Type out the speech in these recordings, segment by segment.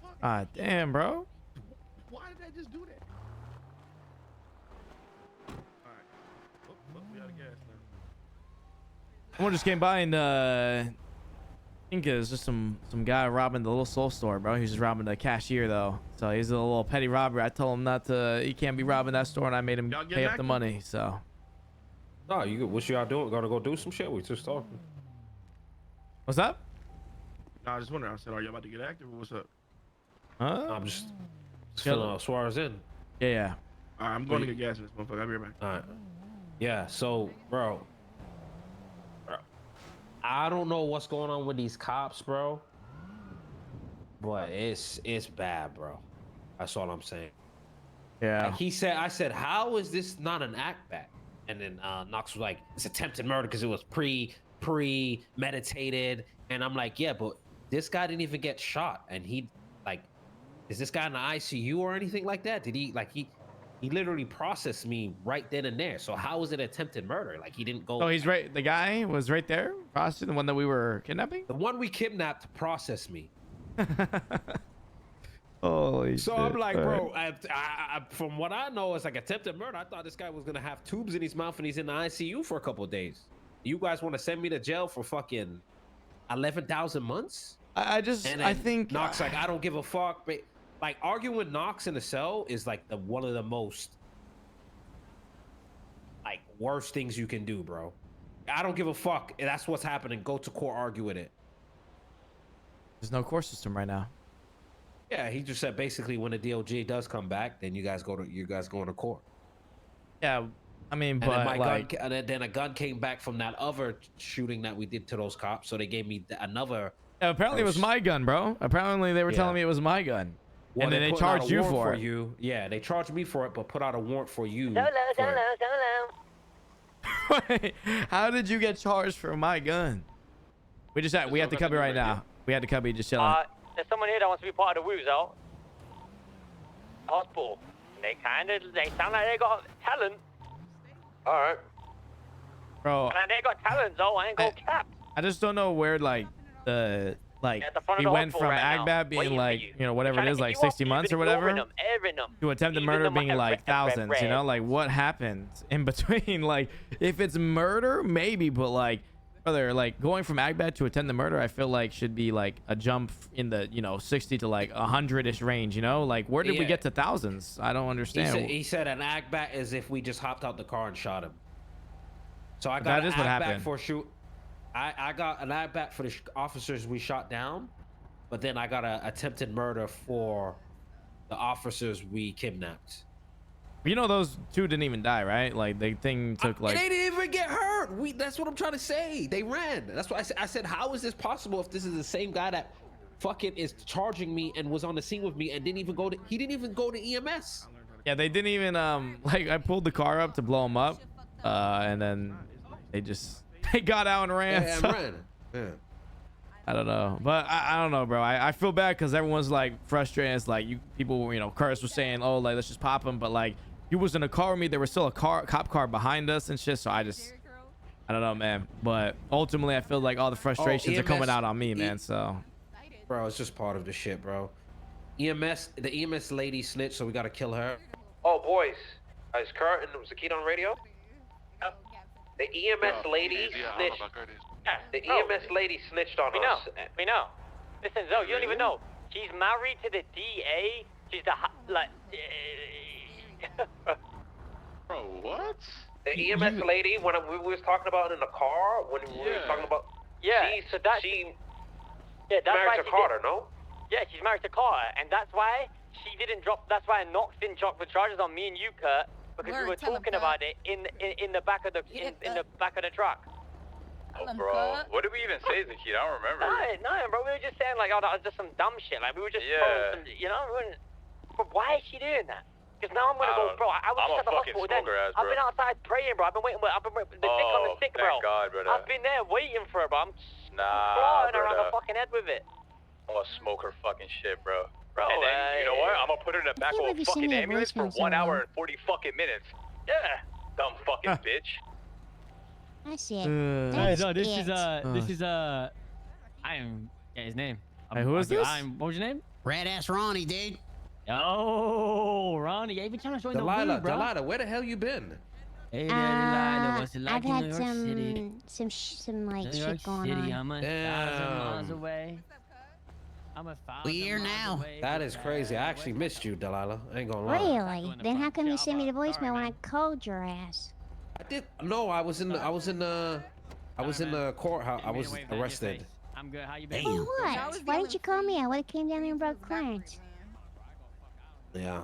fuck? Ah, damn, bro. Why did I just do that? All right. Oh, we out of gas now. Someone just came by and I think it was just some guy robbing the little soul store, bro. He was just robbing the cashier though. So he's a little petty robber. I told him not to. He can't be robbing that store, and I made him Y'all pay getting up the active? money. So No, you. What y'all doing? Gotta go do some shit. We just talking. what's up? Nah, I just wondering. I said, are y'all about to get active or what's up? Huh? I'm just filling Suarez in. Yeah, yeah. All right, I'm going to get gas in this motherfucker. I'll be right back. All right. Yeah. So, bro, I don't know what's going on with these cops, bro. But it's bad, bro. That's all I'm saying. Yeah. Like he said, I said, how is this not an act back? And then Knox was like, it's attempted murder because it was premeditated. And I'm like, yeah, but this guy didn't even get shot. And he, like, is this guy in the ICU or anything like that? Did he, like, he literally processed me right then and there. So how is it attempted murder? Like he didn't go. Oh, he's right. The guy was right there, processing the one that we were kidnapping. The one we kidnapped processed me. Holy So shit. I'm like, All bro, right. from what I know, it's like attempted murder. I thought this guy was gonna have tubes in his mouth and he's in the ICU for a couple of days. You guys want to send me to jail for fucking 11,000 months? I think Knox like, I don't give a fuck. But like arguing with Knox in the cell is like one of the most like worst things you can do, bro. I don't give a fuck. That's what's happening. Go to court, argue with it. there's no court system right now. Yeah, he just said basically when the DOJ does come back, then you guys go to court. Yeah, I mean, And but then like, then a gun came back from that other shooting that we did to those cops, so they gave me another. yeah, apparently it was my gun, bro. Apparently they were telling Yeah. me it was my gun, Well, and then they put out a charged you warrant for it. you. Yeah, they charged me for it, but put out a warrant for you. Zolo, for it. Zolo, Zolo. Wait, how did you get charged for my gun? We have to cubby right now. We had to cubby just chilling. There's someone here that wants to be part of the Woozle. Hospital. They sound like they got talent. All right. Bro, And they got talent, though. I ain't got cap. I just don't know where like At the front he of the went hospital from right now, Agbab being waiting for like, you. you know, whatever it Trying is, to like get you 60 off. months or You've been whatever, ignoring them. to attempted Even murder them being have like red, thousands, you know, red. like what happened in between? Like if it's murder, maybe, but like, brother, like going from Agbad to attempted murder, I feel like should be like a jump in the, you know, 60 to like 100-ish range, you know, like where did we Yeah. get to thousands? I don't understand. He said an act back is if we just hopped out the car and shot him. So I got That an is what act back happened. for shoot. I got an act back for the officers we shot down, but then I got an attempted murder for the officers we kidnapped. You know, those two didn't even die, right? Like the thing took like, They didn't even get hurt. That's what I'm trying to say. They ran. That's why I said, how is this possible if this is the same guy that fucking is charging me and was on the scene with me and didn't even go to EMS. yeah, they didn't even like I pulled the car up to blow them up, and then they got out and ran. Yeah, so- ran. Yeah. I don't know, but I don't know, bro. I feel bad because everyone's like frustrated. It's like people, you know, Curtis was saying, oh, like let's just pop him, but like he was in a car with me. There was still a cop car behind us and shit. So I don't know, man. But ultimately, I feel like all the frustrations are coming out on me, man. So, Bro, it's just part of the shit, bro. The EMS lady snitched, so we gotta kill her. Oh, boys. Is Kurt and Zakita on radio? The EMS lady snitched. The EMS lady snitched on us. We know. Listen, Zoe, you don't even know. She's married to the DA. She's the Bro, what? The EMS lady, when we was talking about in the car, when we were talking about, that's married why to she Carter, did, no? Yeah, she's married to Carter, and that's why she didn't drop. That's why Knox didn't drop the charges on me and you, Kurt, because we were talking about it in the back of the back of the truck. Oh, bro. What did we even say, Zakita? I don't remember. No, bro. We were just saying like, oh, that was just some dumb shit. Like we were just, throwing some, you know. But why is she doing that? Because now I'm gonna go, bro. I was just at the hospital then. I've been outside praying, bro. I've been waiting. I've been the dick on the stick, bro. Thank God, brother. I've been there waiting for her, bro. I'm Nah, her around brother. the fucking head with it. I'm gonna smoke her fucking shit, bro. Bro, and then, you know what? I'm gonna put her in the back of a fucking ambulance for 1 hour and 40 fucking minutes. Yeah. Dumb fucking bitch. I see it. Hey, no, this is I am his name. Hey, who is this? What was your name? Red ass Ronnie, dude. Oh, Ronnie, you been trying to join the Delilah, woo, bro. Delilah, where the hell you been? Hey, Delilah, what's it like I've in had New York City? some like New York shit going City, on. I'm 1,000 miles away. I'm 1,000 We here miles now. away. That is crazy. I actually missed you, Delilah. I ain't gonna lie. Really? Then how come you sent me the voicemail when I called your ass? I did. No, I was in the courthouse. I was arrested. I'm good. How you been? For what? Why didn't you call me? I would have came down there and broke Clarence. Yeah.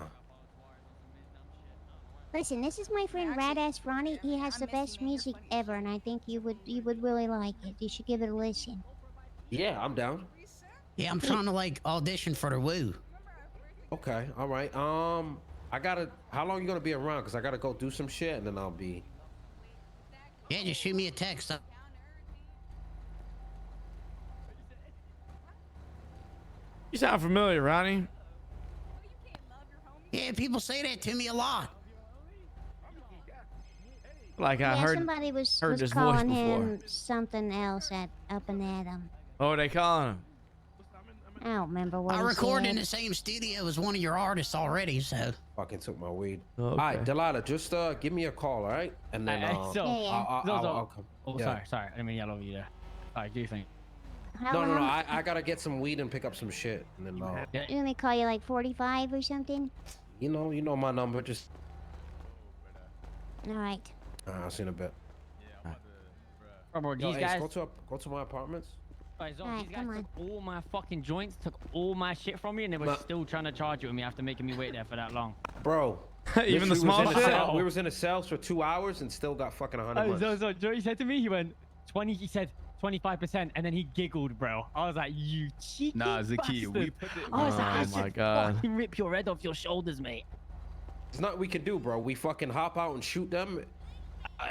Listen, this is my friend Radass Ronnie. He has the best music ever, and I think you would really like it. You should give it a listen. Yeah, I'm down. Yeah, I'm trying to like audition for the Woo. Okay, all right. I gotta. How long you gonna be around? Cause I gotta go do some shit, and then I'll be. Yeah, just shoot me a text. You sound familiar, Ronnie. Yeah, people say that to me a lot. Like I yeah, heard. somebody was this voice calling before. him something else up and at him. Oh, they calling him. I don't remember what I he recorded said. in the same studio as one of your artists already, so. Fucking took my weed. Okay. All right, Delilah, just give me a call, all right? And then So, I'll come. Oh, Yeah. sorry. I didn't mean to yell over you there. Sorry, do you think? No. I gotta get some weed and pick up some shit, and then You want me to call you like 45 or something? you know my number. Just All right. I'll see you in a bit. Bro, Yo, these Ace, guys. go to my apartments. Guys, Alright, these guys come on. took all my fucking joints, took all my shit from me, and they were still trying to charge it with me after making me wait there for that long. Bro, Even the small shit. We was in the cells for 2 hours and still got fucking 100 bucks. So Joey said to me, he went 20. He said 25%, and then he giggled, bro. I was like, you cheeky Zaki, bastard. we put it. I was like, I Oh should my God. fucking rip your head off your shoulders, mate. It's not what we can do, bro. We fucking hop out and shoot them.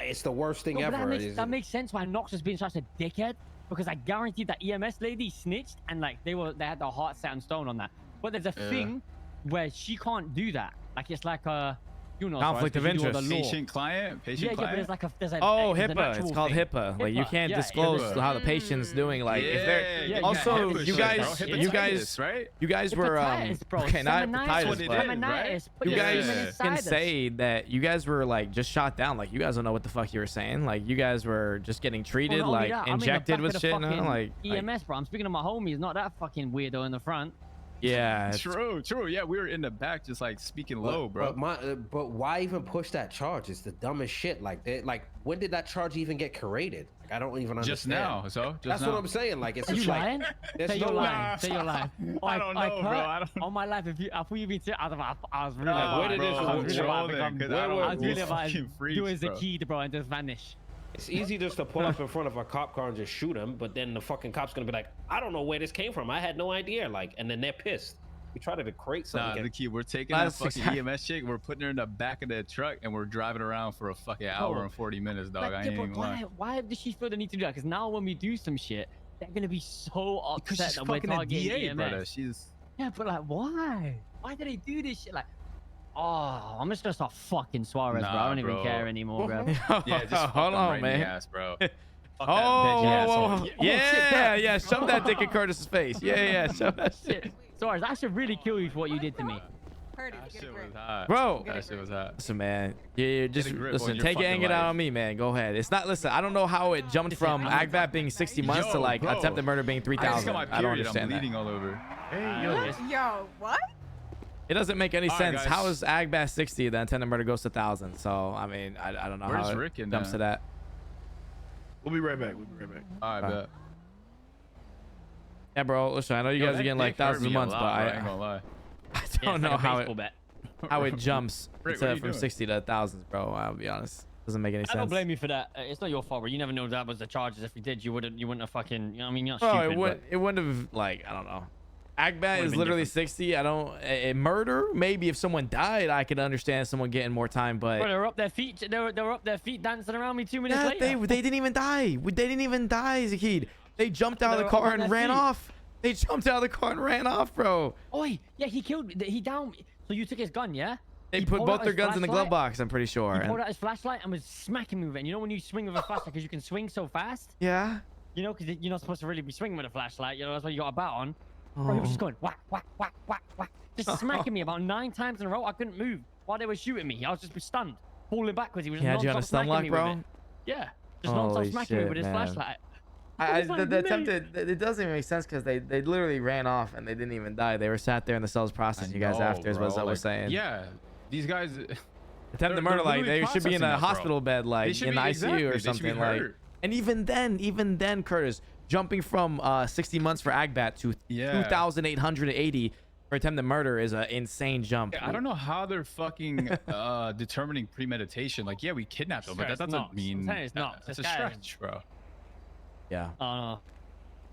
It's the worst thing No, but ever. that makes sense why Knox was being such a dickhead, because I guaranteed that EMS lady snitched, and like they had the heart set in stone on that. But there's a thing where she can't do that. Like it's like a Conflict of interest. Patient client. Yeah, but there's like there's a Oh, there's an HIPAA. actual It's called thing. HIPAA. Like you can't Yeah, disclose HIPAA. how the patient's doing. Like if they're yeah, also HIPAA you shit, guys, bro. you guys, Hepatitis, right? you guys were Hepatitis, bro. okay, not Seminitis, hepatitis, what it but is, right? Put you your guys semen can inside us. say that you guys were like just shot down. Like you guys don't know what the fuck you were saying. Like you guys were just getting treated, Well, not only like that, I'm in the injected back with of the shit. No? fucking Like EMS, bro. I'm speaking to my homies, not that fucking weirdo in the front. yeah, it's- True. Yeah, we were in the back, just like speaking low, bro. But why even push that charge? It's the dumbest shit. Like when did that charge even get created? Like, I don't even understand. Just now, That's what I'm saying. Like it's Are you just lying? like there's Say no you're way. lying. Say you're lying. I don't know, bro. I don't. On my life, if you been to, I was really Nah, where did this- I was really about to trolling, become- 'cause I don't I was really know about to fucking freaks, do as a bro. kid, bro, and just vanish. It's easy just to pull up in front of a cop car and just shoot him, but then the fucking cop's gonna be like, I don't know where this came from. I had no idea. Like, and then they're pissed. We try to create Nah, something. the key. We're taking that fucking EMS chick. We're putting her in the back of the truck, and we're driving around for a fucking hour and 40 minutes, dog. I ain't even lying. Why does she feel the need to do that? Because now when we do some shit, they're gonna be so Because upset she's that we're fucking a targeting DA, EMS. brother. She's. Yeah, but like, why? Why do they do this shit? Like, oh, I'm just gonna start fucking Suarez, bro. I Nah, don't even bro. care anymore, bro. Yeah, just hold on, right man. In the ass, bro. Oh, Fuck that bitch ass. whoa. shit, Yeah, yeah. Shove that dick in Curtis's face. Yeah. Shove that shit. Shit. Suarez, I should really kill you for what you did to me. That shit was hot. Bro. That shit was hot. Listen, man. Yeah, just Get a grip listen. on your Take your fucking anger out life. on me, man. Go ahead. It's not. Listen, I don't know how it jumped from Agbat being 60 months to Yo, like bro. attempted murder being I just 3,000. got my I don't period. I'm understand that. bleeding all over. Yo, what? It doesn't make any All right, sense. guys. How is Agbat 60 then attempted murder goes to 1,000? So I mean, I don't know Where's how Rick it in jumps that? to that. We'll be right back. All right, bet. Yeah, bro. Listen, I know you Yo, guys are that getting like dick hurt thousands of me a months, lot, but bro, I ain't gonna lie. I Yeah, don't it's know like a how baseball it bet. how it jumps Rick, what are you from doing? 60 to thousands, bro. I'll be honest. Doesn't make any I sense. don't blame you for that. It's not your fault, bro. You never know that was the charges. If you did, you wouldn't have fucking. You know what I mean, you're not Bro, stupid. it wouldn't have like I don't know. Agbat Would've is been literally different. 60. I don't murder. Maybe if someone died, I could understand someone getting more time. But Bro, they were up their feet. They were up their feet dancing around me 2 minutes yeah, later. they didn't even die. They didn't even die as a kid. They jumped out of They the were car up on and their ran feet. off. They jumped out of the car and ran off, bro. Oh, yeah, he killed me. He downed me. So you took his gun, yeah? They He put pulled both out their his guns in the glove flashlight. box. I'm pretty sure. He And- pulled out his flashlight and was smacking me with it. And you know when you swing with a flashlight because you can swing so fast? yeah. You know, because you're not supposed to really be swinging with a flashlight. You know, that's why you got a bat on. Bro, he was just going whack, whack, whack, whack, whack. Just smacking me about 9 times in a row. I couldn't move while they were shooting me. I was just stunned, falling backwards. He was He had you on a stun lock, bro? Yeah, just non-stop smacking me with his flashlight. The attempted, it doesn't even make sense because they literally ran off and they didn't even die. They were sat there in the cells processing you guys after, is what I was saying. Yeah, these guys attempted murder, like they should be in a hospital bed, like in the ICU or something. Like, and even then, Curtis, jumping from 60 months for Agbat to 2,880 for attempted murder is an insane jump. Yeah, I don't know how they're fucking determining premeditation. Like, yeah, we kidnapped them, but that doesn't mean it's not. That's a stretch, bro. Yeah.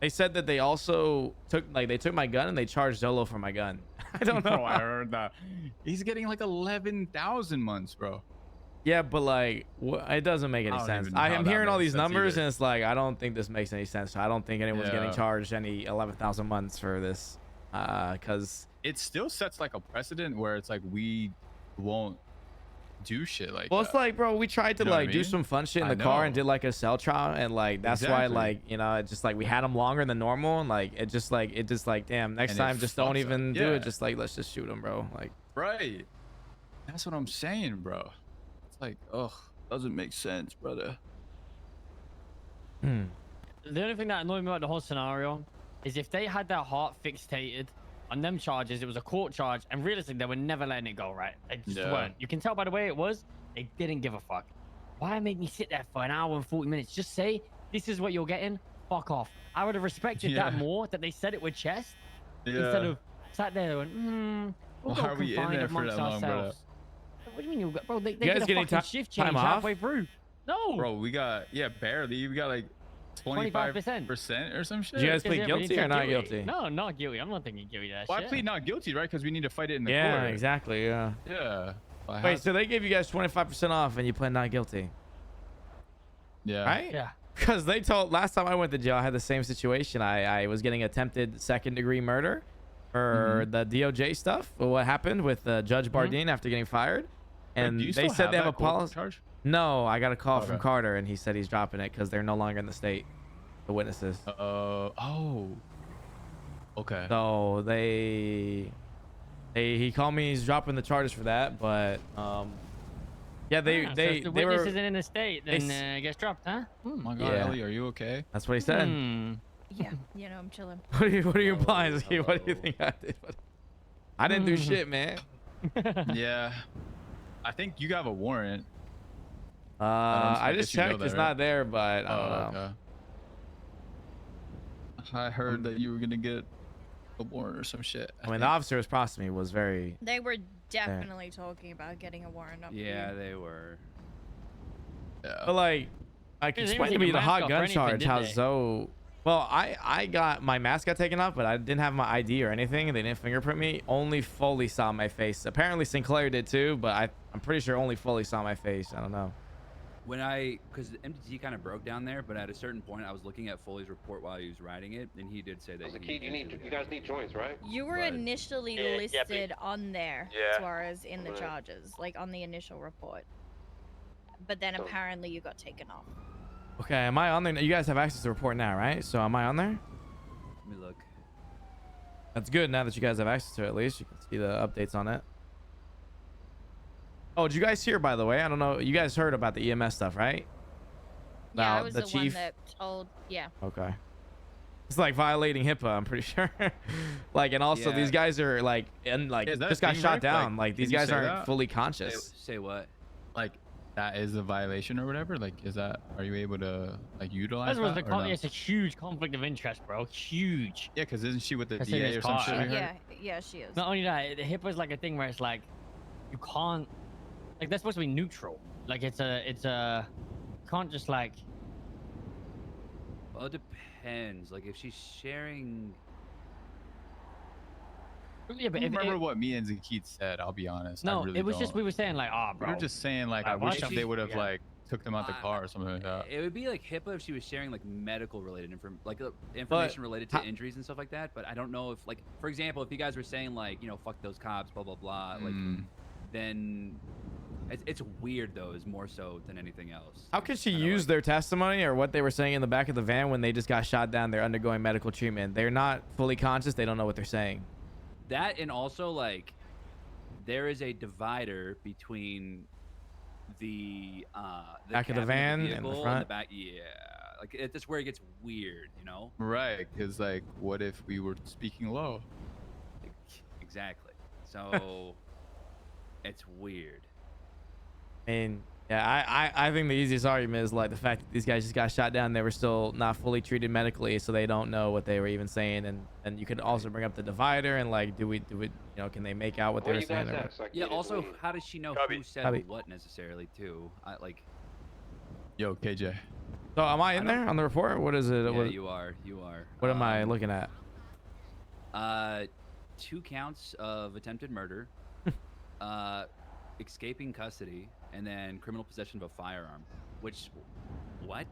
They said that they also took my gun and they charged Zolo for my gun. I don't know. I heard that. He's getting like 11,000 months, bro. Yeah, but like, it doesn't make any sense. I am hearing all these numbers and it's like, I don't think this makes any sense. So I don't think anyone's getting charged any 11,000 months for this, because it still sets like a precedent where it's like we won't do shit like it's like, bro, we tried to like do some fun shit in the car and did like a cell trial, and like that's why, like, you know, it's just like we had them longer than normal, and like it just like damn, next time just don't even do it, just like let's just shoot them, bro. Like, right, that's what I'm saying, bro. It's like, doesn't make sense, brother. The only thing that annoyed me about the whole scenario is if they had their heart fixated on them charges, it was a court charge, and realistically, they were never letting it go, right? They just weren't. You can tell by the way it was, they didn't give a fuck. Why make me sit there for an hour and 40 minutes? Just say, this is what you're getting, fuck off. I would have respected that more, that they said it with chest, instead of sat there going, we'll go confined amongst ourselves. What do you mean you got, bro, they get a fucking shift change halfway through. No. Bro, we got, barely. We got like 25% or some shit. Did you guys plead guilty or not guilty? No, not guilty. I'm not thinking guilty. That I plead not guilty, right? Because we need to fight it in the court. Yeah, exactly. Yeah. Wait, so they gave you guys 25% off and you pled not guilty? Yeah. Right? Yeah. Because they told, last time I went to jail, I had the same situation. I was getting attempted second-degree murder for the DOJ stuff. What happened with Judge Bardeen after getting fired. And they said they have a policy. Charge? No, I got a call from Carter, and he said he's dropping it because they're no longer in the state, the witnesses. Okay. So he called me. He's dropping the charges for that, but yeah, so if the witness isn't in the state, then it gets dropped, huh? Oh my God, Ellie, are you okay? That's what he said. Yeah, you know, I'm chilling. What are you implying? What do you think I did? I didn't do shit, man. Yeah, I think you have a warrant. I just checked. It's not there, but I don't know. Okay. I heard that you were gonna get a warrant or some shit. I mean, the officer who's processing me was very. They were definitely talking about getting a warrant up. Yeah, they were. Yeah. But like, explain to me the hot gun charge. How so? Well, I got my mask got taken off, but I didn't have my ID or anything. They didn't fingerprint me. Only Foley saw my face. Apparently Sinclair did too, but I'm pretty sure only Foley saw my face. I don't know. Because the MTT kind of broke down there, but at a certain point, I was looking at Foley's report while he was writing it, and he did say that. You guys need joints, right? You were initially listed on there, Suarez, in the charges, like on the initial report. But then apparently you got taken off. Okay, am I on there? You guys have access to the report now, right? So am I on there? Let me look. That's good. Now that you guys have access to it, at least you can see the updates on it. Oh, did you guys hear, by the way? I don't know. You guys heard about the EMS stuff, right? Yeah, I was the chief one that told. Yeah. Okay. It's like violating HIPAA, I'm pretty sure. Like, and also these guys are like, and like, just got shot down. Like these guys aren't fully conscious. Say what? Like, that is a violation or whatever. Like, are you able to like utilize that? It's a huge conflict of interest, bro. Huge. Yeah, because isn't she with the DA or some shit? Yeah, she is. Not only that, the HIPAA is like a thing where it's like, you can't. Like, that's supposed to be neutral. Like, it's a, can't just like. Well, it depends. Like, if she's sharing. Yeah, but I remember what me and Zakit said. I'll be honest. No, really it was just we were saying like, bro. We were just saying like, I wish they would have like took them out the car or something like that. It would be like HIPAA if she was sharing like medical related information related to injuries and stuff like that. But I don't know if, like, for example, if you guys were saying like, you know, fuck those cops, blah blah blah, like, then It's weird though, is more so than anything else. How could she use their testimony or what they were saying in the back of the van when they just got shot down? They're undergoing medical treatment. They're not fully conscious. They don't know what they're saying. That, and also like there is a divider between the back of the van and the front. and the back. Yeah, like that's where it gets weird, you know? Right, because like, what if we were speaking low? Exactly. So it's weird. I mean, yeah, I think the easiest argument is like the fact that these guys just got shot down. They were still not fully treated medically, so they don't know what they were even saying. And you could also bring up the divider and like, do we, you know, can they make out what they were saying? Yeah. Also, how does she know who said what necessarily too? Yo, KJ. So am I in there on the report? What is it? Yeah, what, you are. You are. What am I looking at? 2 counts of attempted murder, escaping custody, and then criminal possession of a firearm. Which, what?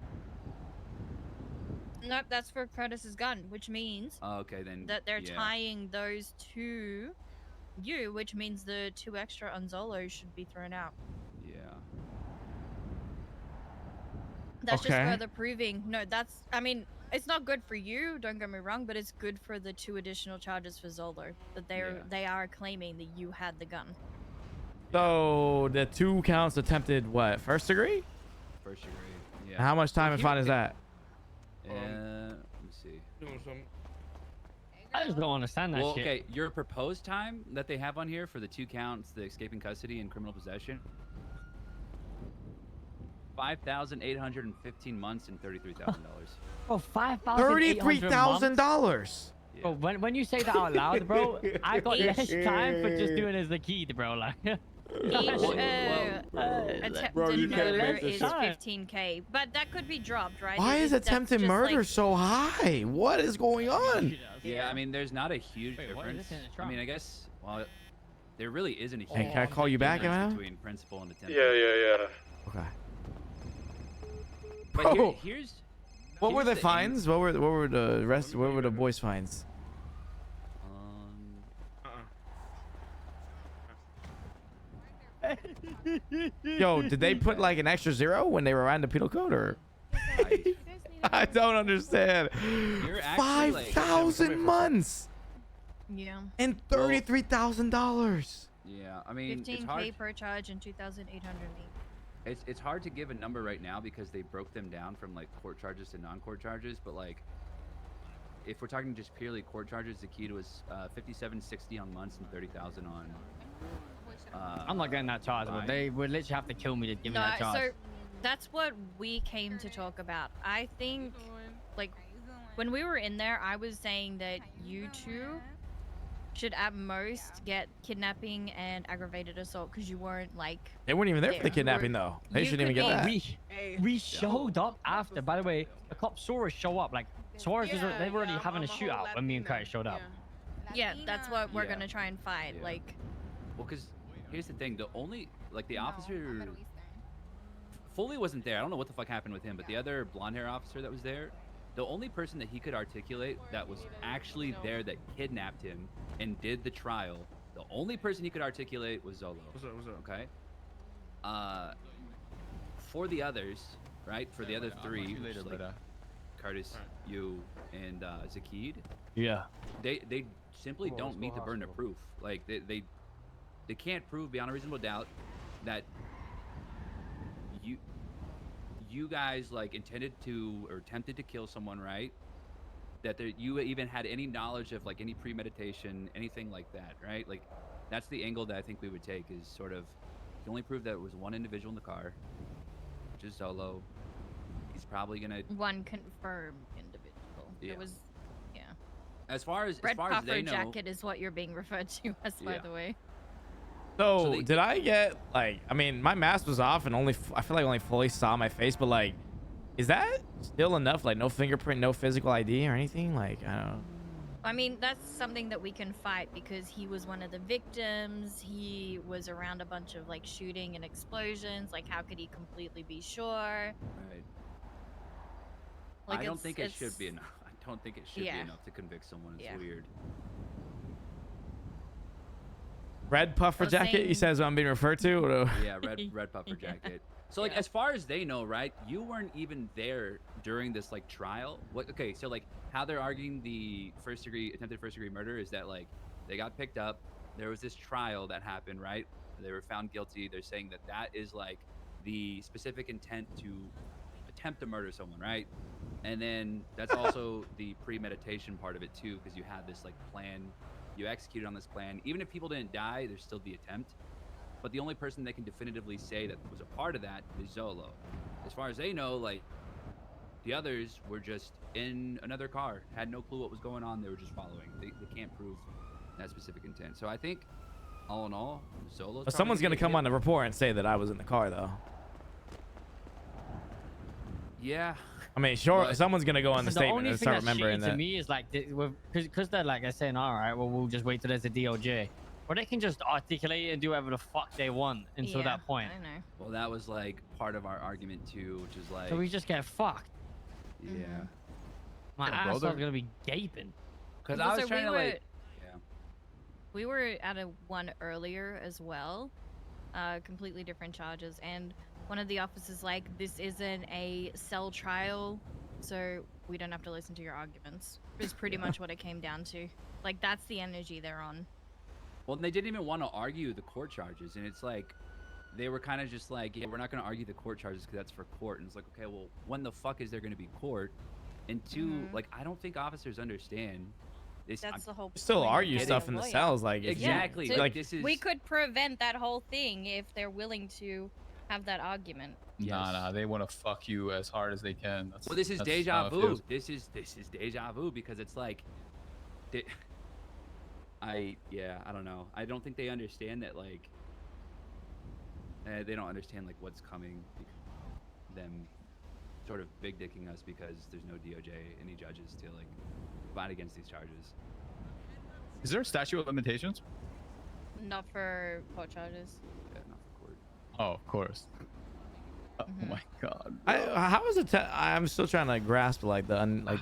Nope, that's for Curtis's gun, which means okay, then that they're tying those to you, which means the 2 extra on Zolo should be thrown out. Yeah. That's just further proving. No, I mean, it's not good for you, don't get me wrong, but it's good for the 2 additional charges for Zolo, that they are claiming that you had the gun. So the 2 counts attempted what? First degree? First degree. Yeah. And how much time and fine is that? Let me see. I just don't understand that shit. Okay, your proposed time that they have on here for the 2 counts, the escaping custody and criminal possession, 5,815 months and $33,000. Oh, $33,000. Bro, when you say that out loud, bro, I got less time for just doing as a kid, bro. Like, each attempted murder is 15K, but that could be dropped, right? Why is attempted murder so high? What is going on? Yeah, I mean, there's not a huge difference. I mean, I guess, well, there really isn't a huge Hey, can I call you back, difference between principal and attempted. Yeah. Okay. But here's what were the fines? What were the rest? What were the boys' fines? Yo, did they put like an extra 0 when they were around the penal code, or? I don't understand. 5,000 months. Yeah. And $33,000. Yeah, I mean, 15K per charge and 2,808. It's hard to give a number right now because they broke them down from like court charges to non-court charges, but like if we're talking just purely court charges, the key was 5760 on months and 30,000 on I'm not getting that charge, but they would literally have to kill me to give me that charge. So that's what we came to talk about. I think like when we were in there, I was saying that you 2 should at most get kidnapping and aggravated assault because you weren't like they weren't even there for the kidnapping though. They shouldn't even get that. We showed up after. By the way, the cops saw us show up. Like Suarez was they were already having a shootout when me and Curtis showed up. Yeah, that's what we're gonna try and fight. Like, well, because here's the thing: the only like the officer Foley wasn't there. I don't know what the fuck happened with him, but the other blonde hair officer that was there, the only person that he could articulate that was actually there that kidnapped him and did the trial, the only person he could articulate was Zolo. What's up? Okay. For the others, right? For the other 3, like Curtis, you, and Zakid. Yeah. They simply don't meet the burden of proof. Like they can't prove beyond a reasonable doubt that you guys like intended to or attempted to kill someone, right? That you even had any knowledge of like any premeditation, anything like that, right? Like that's the angle that I think we would take is sort of you only prove that it was one individual in the car, which is Zolo. He's probably gonna one confirmed individual. Yeah. It was as far as red puffer they know, jacket is what you're being referred to as, by the way. So did I get like? I mean, my mask was off, and I feel like only fully saw my face. But like, is that still enough? Like, no fingerprint, no physical ID or anything? Like, I don't know. I mean, that's something that we can fight because he was one of the victims. He was around a bunch of like shooting and explosions. Like, how could he completely be sure? Right. Like, I don't think it should be enough. I don't think it should be enough to convict someone. It's weird. Red puffer jacket. He says I'm being referred to. Yeah, red puffer jacket. So like, as far as they know, right? You weren't even there during this like trial. What? Okay, so like how they're arguing the attempted first degree murder is that like they got picked up. There was this trial that happened, right? They were found guilty. They're saying that that is like the specific intent to attempt to murder someone, right? And then that's also the premeditation part of it too, because you had this like plan. You executed on this plan. Even if people didn't die, there's still the attempt. But the only person they can definitively say that was a part of that is Zolo. As far as they know, like, the others were just in another car, had no clue what was going on. They were just following. They can't prove that specific intent. So I think, all in all, Zolo's. But someone's gonna come on the report and say that I was in the car, though. Yeah. I mean, sure, someone's gonna go on the statement and start remembering that. To me is like, because they're like, they're saying, all right, well, we'll just wait till there's a DOJ. Or they can just articulate it and do whatever the fuck they want until that point. I know. Well, that was like part of our argument too, which is like. So we just get fucked. Yeah. My ass is gonna be gaping. Because I was trying to like. Yeah. We were at one earlier as well, completely different charges, and one of the officers like, this isn't a cell trial, so we don't have to listen to your arguments. Is pretty much what it came down to. Like, that's the energy they're on. Well, they didn't even want to argue the court charges, and it's like, they were kind of just like, yeah, we're not going to argue the court charges because that's for court. And it's like, okay, well, when the fuck is there going to be court? And two, like, I don't think officers understand. That's the whole point. Still argue stuff in the cells, like exactly. Yeah. Like this is. We could prevent that whole thing if they're willing to have that argument. Nah, they want to fuck you as hard as they can. Well, this is deja vu. This is deja vu because it's like, I don't know. I don't think they understand that, like, they don't understand like what's coming. Them sort of big dicking us because there's no DOJ, any judges to like fight against these charges. Is there a statute of limitations? Not for court charges. Yeah, not for court. Oh, of course. Oh my god. How is it? I'm still trying to grasp like the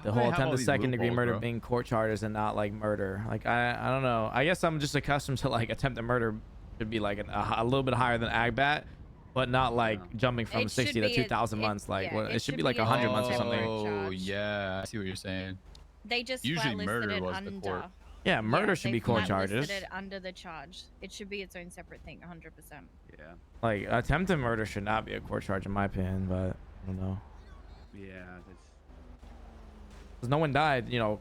whole attempted second degree murder being court charges and not like murder. Like I don't know. I guess I'm just accustomed to like attempted murder should be like a little bit higher than agbat, but not like jumping from 60 to 2,000 months. Like it should be like 100 months or something. Oh yeah, I see what you're saying. They just usually murder was under. the court. Yeah, murder should be court charges. Listed it under the charge. It should be its own separate thing, 100%. Yeah. Like attempted murder should not be a court charge in my opinion, but I don't know. Yeah, that's. Because no one died, you know.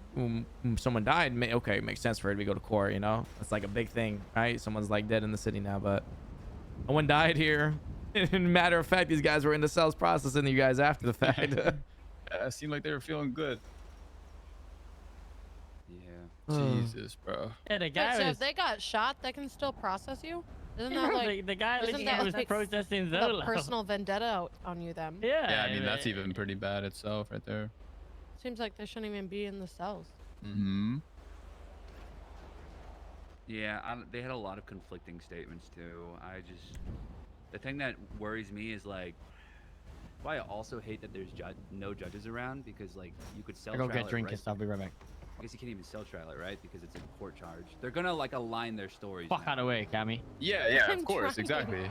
Someone died, okay, it makes sense for it to go to court, you know. It's like a big thing, right? Someone's like dead in the city now, but no one died here. In matter of fact, these guys were in the cells processing you guys after the fact. It seemed like they were feeling good. Yeah. Jesus, bro. Yeah, the guy so if they got shot, they can still process you? Isn't that like the guy isn't was protesting Zolo? Personal vendetta on you then? Yeah. I mean that's even pretty bad itself right there. Seems like they shouldn't even be in the cells. Mm-hmm. Yeah, they had a lot of conflicting statements too. The thing that worries me is like, why I also hate that there's no judges around because like you could sell. I'll go get drink drinks. I'll be right back. I guess you can't even sell trial it, right? Because it's a court charge. They're gonna like align their stories. Fuck out of the way, Cammy. Yeah, of course, exactly.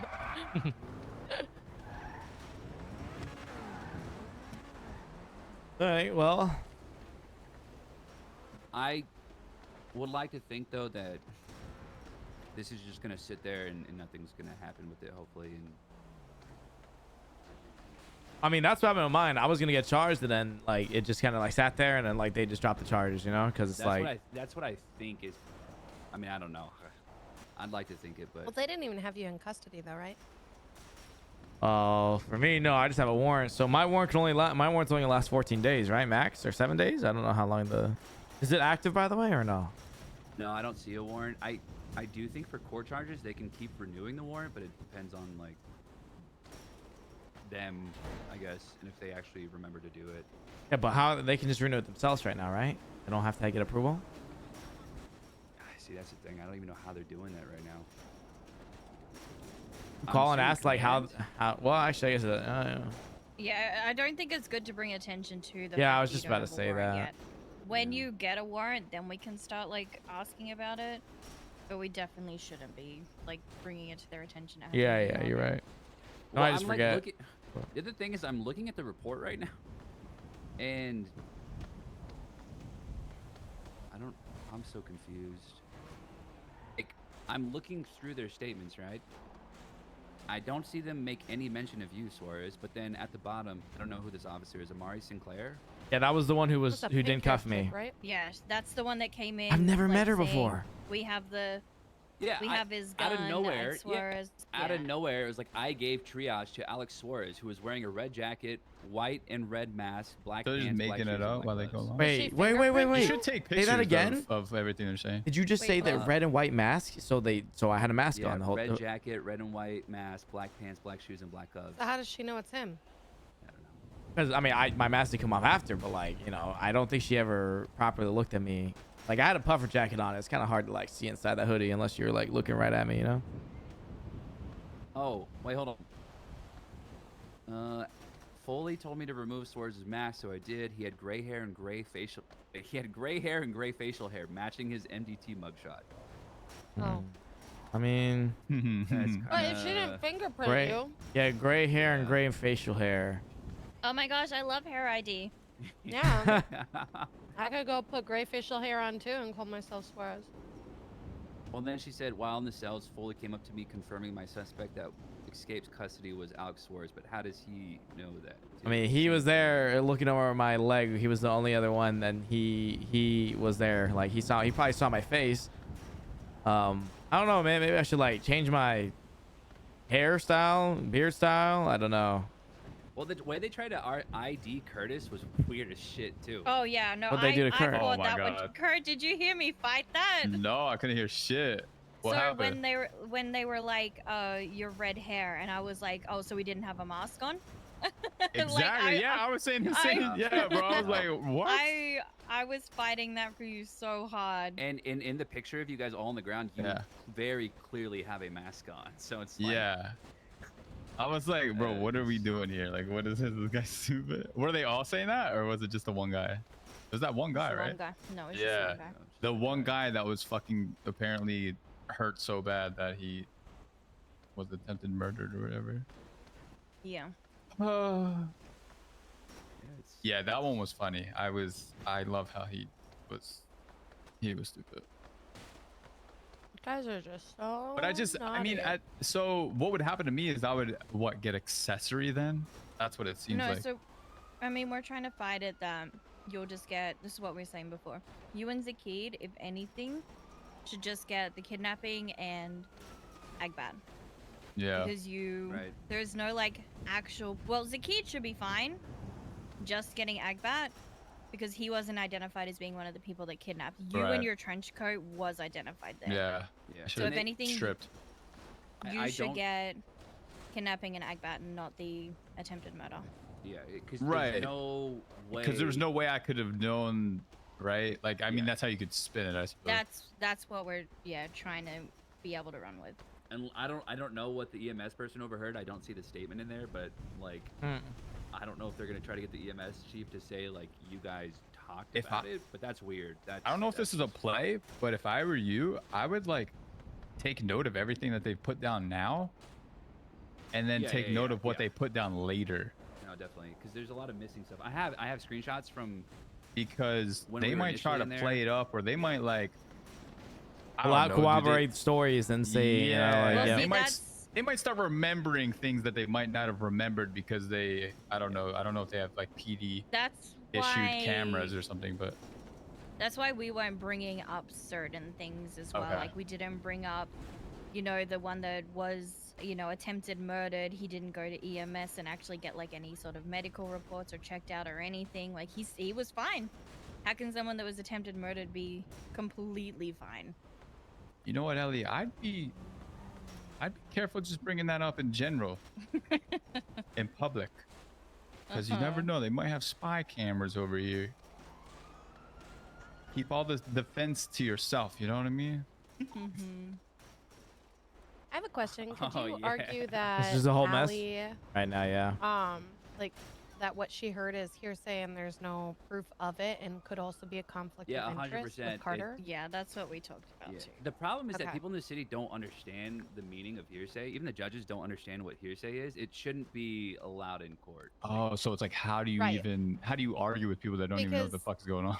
All right, well. I would like to think though that this is just gonna sit there and nothing's gonna happen with it, hopefully. And I mean, that's what happened with mine. I was gonna get charged, and then like it just kind of like sat there, and then like they just dropped the charges, you know, because it's that's what I think is. I mean, I don't know. I'd like to think it, but Well, they didn't even have you in custody though, right? Oh, for me, no, I just have a warrant. So my warrant's only last 14 days, right, max, or 7 days? I don't know how long is it active, by the way, or no? No, I don't see a warrant. I do think for court charges they can keep renewing the warrant, but it depends on like them, I guess, and if they actually remember to do it. Yeah, but how they can just renew it themselves right now, right? They don't have to get approval. See, that's the thing. I don't even know how they're doing that right now. Call and ask like how. Well, actually, I guess. Yeah, I don't think it's good to bring attention to the. Yeah, fact I was you just don't about to have a say warrant that. yet. When you get a warrant, then we can start like asking about it. But we definitely shouldn't be like bringing it to their attention. Yeah, you're right. No, Well, I just I'm, forget. Like, the other thing is, I'm looking at the report right now, and I'm so confused. Like, I'm looking through their statements, right? I don't see them make any mention of you, Suarez. But then at the bottom, I don't know who this officer is. Amari Sinclair. Yeah, that was the one who That's a didn't pink cuff chick, me. right? Yes, that's the one that came in. I've never like, met her saying, before. We have the. Yeah, we have his gun. out of nowhere. Suarez. Out of nowhere, it was like I gave triage to Alex Suarez, who was wearing a red jacket, white and red mask, black They're pants, just black making shoes, it and up black while they gloves. go along. Wait. You You should take Say pictures that again? of everything they're saying. Did you just say that red and white mask? So I had a mask Yeah, on the whole. red jacket, red and white mask, black pants, black shoes, and black gloves. So how does she know it's him? Because I mean, my mask did come off after, but like I don't think she ever properly looked at me. Like I had a puffer jacket on. It's kind of hard to like see inside that hoodie unless you're like looking right at me, you know. Oh, wait, hold on. Foley told me to remove Suarez's mask, so I did. He had gray hair and gray facial. He had gray hair and gray facial hair, matching his MDT mugshot. Oh. I mean, But if she didn't fingerprint gray, you. yeah, gray hair and gray facial hair. Oh my gosh, I love hair ID. Yeah. I could go put gray facial hair on too and call myself Suarez. Well, then she said, while in the cells, Foley came up to me confirming my suspect that escaped custody was Alex Suarez. But how does he know that? I mean, he was there looking over my leg. He was the only other one, and he was there. Like he probably saw my face. I don't know, man. Maybe I should like change my hairstyle, beard style. I don't know. Well, the way they tried to ID Curtis was weird as shit too. Oh yeah, no, What'd they do to Kurt? I Oh thought my that God. one. Kurt, did you hear me fight that? No, I couldn't hear shit. What so happened? when they were like, your red hair, and I was like, oh, so we didn't have a mask on? Exactly. I was saying the same. Yeah, bro. I was like, what? I was fighting that for you so hard. And in the picture of you guys all on the ground, you very clearly have a mask on. So it's like, Yeah. I was like, bro, what are we doing here? Like, what is this? This guy's stupid. Were they all saying that, or was it just the one guy? It was that one guy, Just right? one guy. No, it's just one guy. The one guy that was fucking apparently hurt so bad that he was attempted murdered or whatever. Yeah. Yeah, that one was funny. I love how he was stupid. You guys are just so. But I mean, so what would happen to me is I would get accessory then? That's what it seems No, like. so, I mean, we're trying to fight it that you'll just get. This is what we were saying before. You and Zakid, if anything, should just get the kidnapping and Agbat. Yeah. Because there's no like actual. Well, Zakid should be fine. Just getting Agbat, because he wasn't identified as being one of the people that kidnapped you. Right. And your trench coat was identified there. Yeah. So if anything, stripped. you should get kidnapping and Agbat, and not the attempted murder. Yeah, because Right. there's no way. Because there was no way I could have known, right? Like, I mean, that's how you could spin it, I suppose. That's what we're trying to be able to run with. And I don't know what the EMS person overheard. I don't see the statement in there, but like, I don't know if they're gonna try to get the EMS chief to say like you guys talked about it, but that's weird. I don't know if this is a play, but if I were you, I would like take note of everything that they've put down now, and then take note of what they put down later. No, definitely, because there's a lot of missing stuff. I have screenshots from because when they we were might try to initially in play there. it up, or they might like Corroborate stories and say, yeah, you know, like, they might start remembering things that they might not have remembered because they, I don't know if they have like PD That's issued why, cameras or something, but that's why we weren't bringing up certain things as well. Okay. Like we didn't bring up, you know, the one that was, you know, attempted murdered. He didn't go to EMS and actually get like any sort of medical reports or checked out or anything. Like he was fine. How can someone that was attempted murdered be completely fine? you know what, Ellie, I'd be careful just bringing that up in general in public, because you never know, they might have spy cameras over here. Keep all the defense to yourself, you know what I mean? I have a question. Could Oh, you yeah. argue that This is a whole mess Allie, right now, yeah. like that what she heard is hearsay and there's no proof of it, and could also be a conflict Yeah, of interest 100%. with Carter? Yeah, that's what we talked about too. The problem is that Okay. people in the city don't understand the meaning of hearsay. Even the judges don't understand what hearsay is. It shouldn't be allowed in court. Oh, so it's like, how do you Right. how do you argue with people that don't even know what the Because- fuck's going on?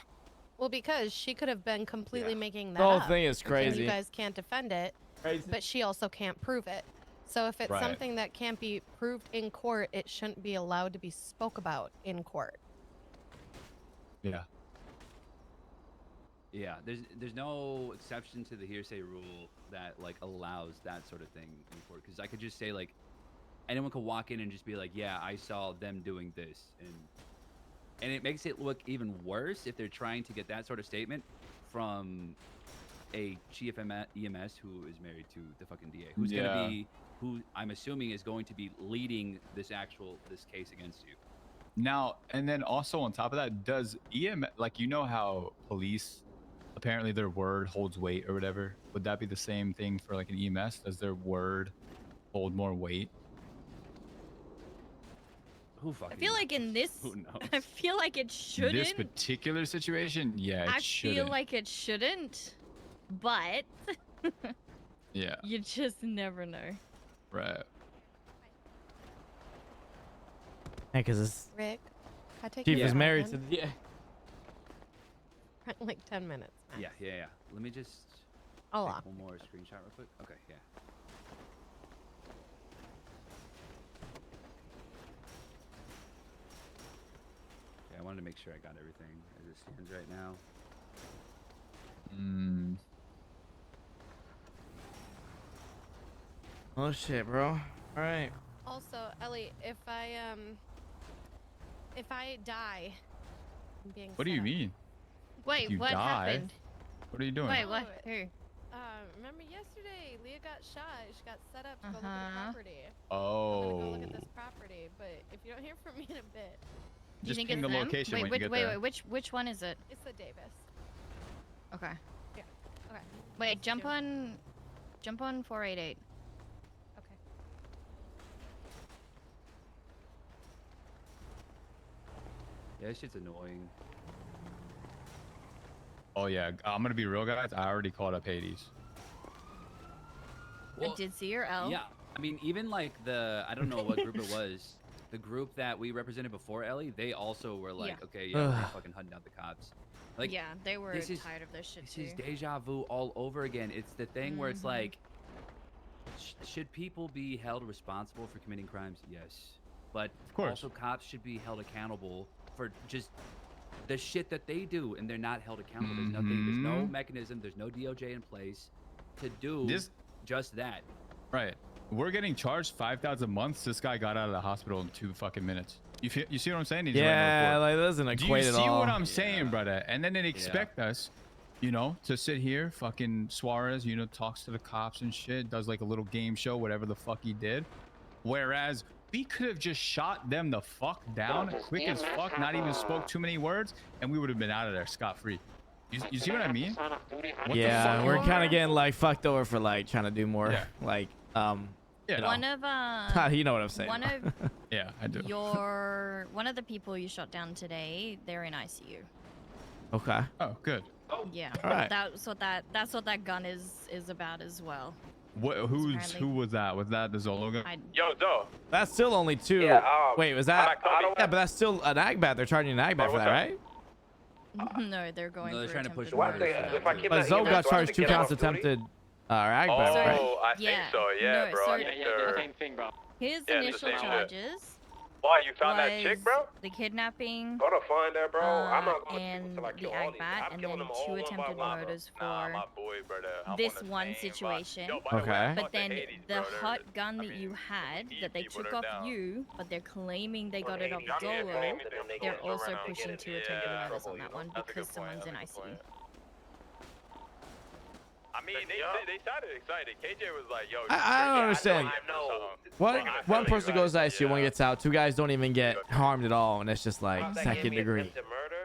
Well, because she could have been completely making that The whole up, thing is and crazy. you guys can't defend it, Crazy. but she also can't prove it. So if it's Right. something that can't be proved in court, it shouldn't be allowed to be spoke about in court. Yeah. Yeah, there's no exception to the hearsay rule that like allows that sort of thing in court. Because I could just say like, anyone could walk in and just be like, yeah, I saw them doing this, and it makes it look even worse if they're trying to get that sort of statement from a chief EMS who is married to the fucking DA, who's gonna be, who I'm assuming is going to be leading this case against you. Now, and then also on top of that, does EMS, like, you know how police, apparently their word holds weight or whatever? Would that be the same thing for like an EMS? Does their word hold more weight? Who fucking I feel like in this, Who knows? I feel like it shouldn't. This particular situation, yeah, it I shouldn't. feel like it shouldn't, but Yeah, you just never know. right. Yeah, because this Rick, I take chief you is for a married to ride the. Yeah. then? Like 10 minutes. max. Yeah. Let me just I'll take off. one more screenshot real quick. Okay, yeah. Yeah, I wanted to make sure I got everything as it stands right now. Oh shit, bro. All right. Also, Ellie, if I die, I'm being What do you set up. mean? Wait, You what die? happened? What are you doing? Wait, what? Who? Remember yesterday, Leah got shot. She got set up to go look at the Uh-huh. property. I'm gonna go look Oh, at this property, but if you don't hear from me in a bit, You just think ping it's the them? location Wait, when which, you get wait, there. wait, which one is it? it's the Davis. Okay. Yeah. Okay. Wait, jump do. on 488. Okay. Yeah, this shit's annoying. Oh yeah, I'm gonna be real, guys. I already called up Hades. I did see your L. Yeah, I mean, even like I don't know what group it was. The group that we represented before Ellie, they also were like, Yeah. okay, yeah, we're fucking hunting out the cops. Like, yeah, they were this is- tired of this shit this too. is deja vu all over again. It's the thing where it's Mhm. like, should people be held responsible for committing crimes? Yes, but course. also cops should be held accountable for just the shit that they do, and they're not held accountable. There's nothing. There's no Mhm. mechanism. There's no DOJ in place to do This- just that. Right. We're getting charged 5,000 months. This guy got out of the hospital in 2 fucking minutes. You see what I'm saying? He's running a Yeah, report. like that doesn't Do you equate at see all. what I'm saying, brother? And then they expect us, you know, to sit here, fucking Suarez, you know, talks to the cops and shit, does like a little game show, whatever the fuck he did. Whereas we could have just shot them the fuck down, quick as fuck, not even spoke too many words, and we would have been out of there scot-free. You see what I mean? What the Yeah, fuck? we're kind of getting like fucked over for like trying to do more. Yeah. Like, Yeah. you know. One of You know what I'm saying. one of Yeah, I do. one of the people you shot down today, they're in ICU. Okay. Oh, good. Yeah. All right. That's what that gun is about as well. Apparently- Who was that? Was that the Zolo guy? Yo, Zo. That's still only 2. Yeah, Wait, was that? I don't- Yeah, but that's still an agbat. They're charging an agbat for that, right? No, they're going. No, they're for trying to push attempted What murder they- for if that. I keep But Zoe got charged 2 counts attempted agbat, right? Oh, I think so. Yeah, No, bro. so- I think they're... Same thing, bro. His Yeah, it's the initial same shit. charges. Why, you found that chick, was bro? The kidnapping. Go to find her, bro. I'm not going and to like the kill all these. agbat, I'm and killing then them all 2 one by attempted one, bro. murders for Nah, my boy, brother. I'm this on the one same situation. Yo, by the way, Okay. I But thought the then Hades, the bro, hot they're- gun I that mean, you had these that they people took are off down. you, but they're claiming they got it off Yeah, Zolo, they they're go also around and pushing get 2 it. attempted Yeah. murders on that one That's a because good point, someone's in that's a good ICU. point. I mean, they sounded excited. KJ was like, yo, I don't understand. I know. One person goes to ICU, one gets out. 2 guys don't even get harmed at all, and it's just like second degree.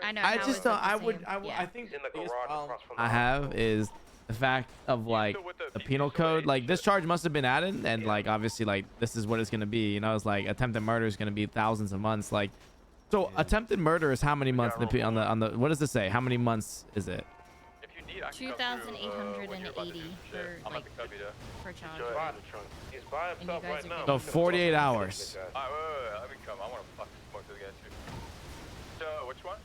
I know. I how just is don't. it the I would. same? Yeah. I think in the the biggest garage problem across from the I have is the fact of like the penal code. Like this charge must have been added, and like obviously like this is what it's gonna be. You know, it's like attempted murder is gonna be thousands of months. Like So attempted murder is how many months on the what does this say? How many months is it? If you need, I can 2,880 for like per charge. He's by himself right now. So 48 hours. Alright, wait. Let me come. I want to fucking smoke this guy too. So, which one?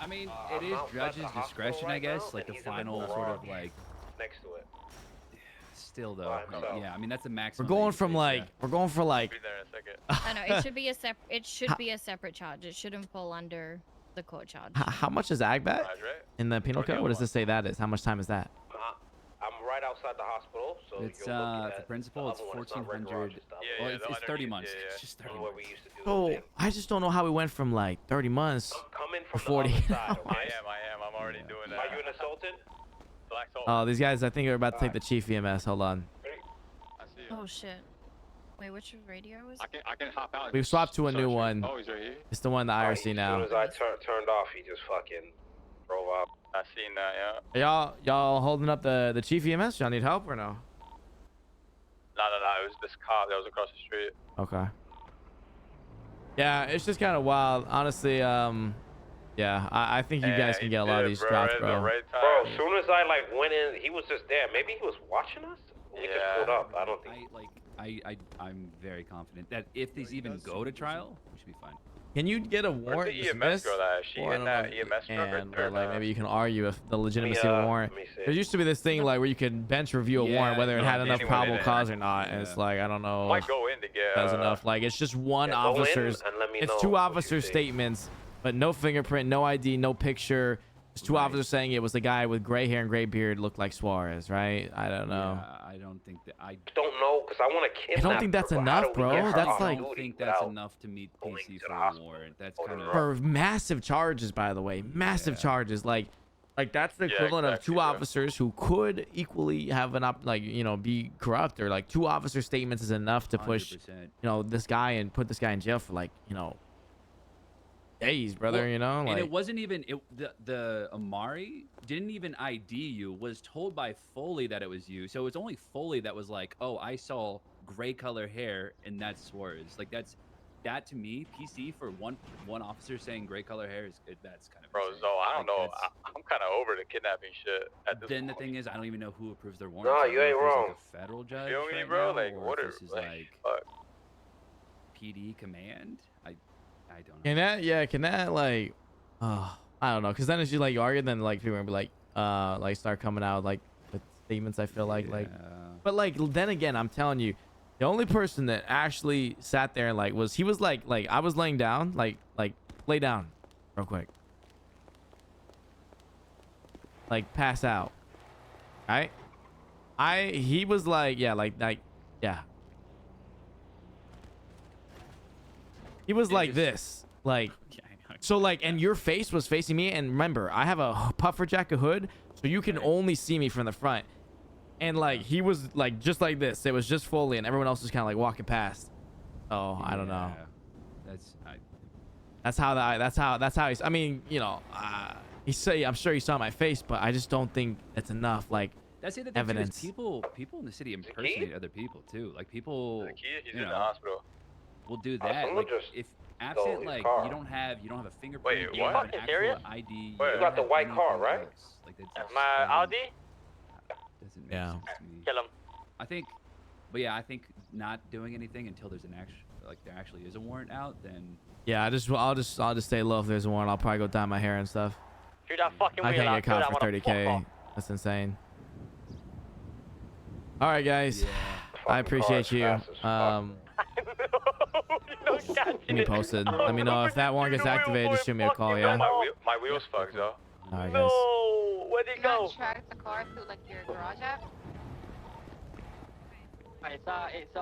I mean, it is judge's discretion, I guess. Like the final sort of like. Next to it. Still though, yeah. I mean, that's the maximum. We're going from like we're going for like. Be there in a second. I know it should be a separate. It should be a separate charge. It shouldn't fall under the court charge. How much is agbat in the penal code? What does this say that is? How much time is that? I'm right outside the hospital, so it's for principal, it's 1,400. Well, it's 30 months. It's just 30 months. So I just don't know how we went from like 30 months to 40. I am. I'm already doing that. Are you an assaultant? Oh, these guys, I think are about to take the chief EMS. Hold on. I see you. Oh shit. Wait, which radio was it? I can hop out. We've swapped to a new one. Oh, he's right here. It's the one the IRC now. As soon as I turned off, he just fucking drove off. I seen that, yeah. Y'all holding up the chief EMS? Y'all need help or no? No. It was this cop that was across the street. Okay. Yeah, it's just kind of wild, honestly. Yeah, I think you guys can get a lot of these drops, bro. Bro, as soon as I like went in, he was just there. Maybe he was watching us. We just pulled up. I don't think. I'm very confident that if these even go to trial, we should be fine. Can you get a warrant? Where's the EMS girl that? She in that EMS truck right there. Like maybe you can argue if the legitimacy of a warrant. There used to be this thing like where you could bench review a warrant whether it had enough probable cause or not, and it's like I don't know. Might go in to get. That's enough. Like it's just one officer's. It's two officers' statements, but no fingerprint, no ID, no picture. It's two officers saying it was the guy with gray hair and gray beard looked like Suarez, right? I don't know. Yeah, I don't think that. I don't know because I want to kidnap. I don't think that's enough, bro. That's like. I don't think that's enough to meet PC for a warrant. That's kind of. For massive charges, by the way, massive charges. Like that's the equivalent of two officers who could equally have be corrupt, or like two officer statements is enough to push, 100%. This guy and put this guy in jail for days, brother. Well, and it wasn't even the Amari didn't even ID you. Was told by Foley that it was you. So it's only Foley that was like, oh, I saw gray color hair and that's Suarez. Like that to me, PC for one officer saying gray color hair that's kind of. Bro, so I don't know. I'm kind of over the kidnapping shit. Then the thing is, I don't even know who approves their warrants. No, you ain't wrong. Like a federal judge. Feel me, bro? Like what is like PD command? I don't know. Can that like, I don't know, because then it's just like you argue, then like people are gonna be like start coming out like with statements. I feel like but like then again, I'm telling you, the only person that actually sat there and like was I was laying down, like lay down, real quick, like pass out, right? He was like yeah. He was like this, like, so like, and your face was facing me. And remember, I have a puffer jacket hood, so you can only see me from the front. And like, he was like, just like this. It was just Foley, and everyone else was kind of like walking past. Oh, I don't know. That's how he's. I mean, I'm sure he saw my face, but I just don't think it's enough. Like, that's the evidence. People in the city impersonate other people too. Like people. He's in the hospital. We'll do that. Like if absent, like you don't have a fingerprint. Wait, you what? don't have an Fucking serious? ID. You got the white car, right? Like My Audi? Doesn't make Yeah. sense to me. Kill him. I think not doing anything until there's there actually is a warrant out. Then yeah, I'll just stay low if there's a warrant. I'll probably go dye my hair and stuff. Shoot that fucking I wheel can't get out, caught for dude. 30K. That's insane. All right, guys. I appreciate you. Keep me posted. Let me know if that warrant gets activated. Just shoot me a call, yeah? My wheel's fucked, though. All right, guys. No, where'd he go? Track the car through like your garage app. It's